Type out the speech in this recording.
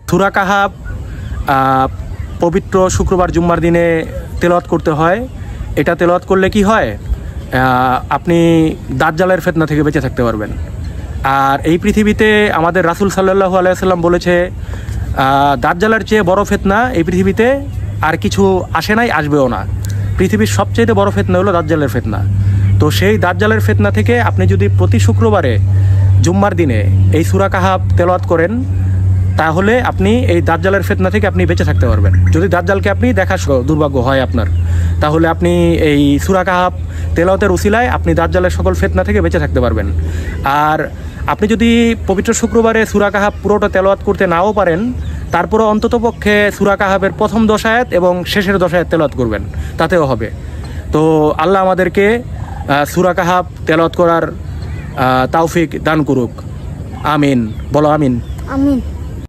সূরা কাহাফ পবিত্র শুক্রবার জুম্মার দিনে তেলাওয়াত করতে হয়। এটা তেলাওয়াত করলে কি হয়, আপনি দাজ্জালের ফিতনা থেকে বেঁচে থাকতে পারবেন। আর এই পৃথিবীতে আমাদের রাসূল সাল্লাল্লাহু আলাইহি ওয়াসাল্লাম বলেছে, দাজ্জালের চেয়ে বড় ফিতনা এই পৃথিবীতে আর কিছু আসে নাই, আসবেও না। পৃথিবীর সবচেয়ে বড় ফিতনা হলো দাজ্জালের ফিতনা। তো সেই দাজ্জালের ফিতনা থেকে আপনি যদি প্রতি শুক্রবারে জুম্মার দিনে এই সূরা কাহাফ তেলাওয়াত করেন, তাহলে আপনি এই দাজ্জালের ফিতনা থেকে আপনি বেঁচে থাকতে পারবেন। যদি দাজ্জালকে আপনি দেখা দুর্ভাগ্য হয় আপনার, তাহলে আপনি এই সূরা কাহাফ তেলাওয়াতের উসিলায় আপনি দাজ্জালের সকল ফিতনা থেকে বেঁচে থাকতে পারবেন। আর আপনি যদি পবিত্র শুক্রবারে সূরা কাহাফ পুরোটা তেলাওয়াত করতে নাও পারেন, তারপরও অন্ততপক্ষে সূরা কাহাফের প্রথম 10 আয়াত এবং শেষের 10 আয়াত তেলাওয়াত করবেন, তাতেও হবে। তো আল্লাহ আমাদেরকে সূরা কাহাফ তেলাওয়াত করার তৌফিক দান করুক। আমিন। বলো আমিন। আমিন।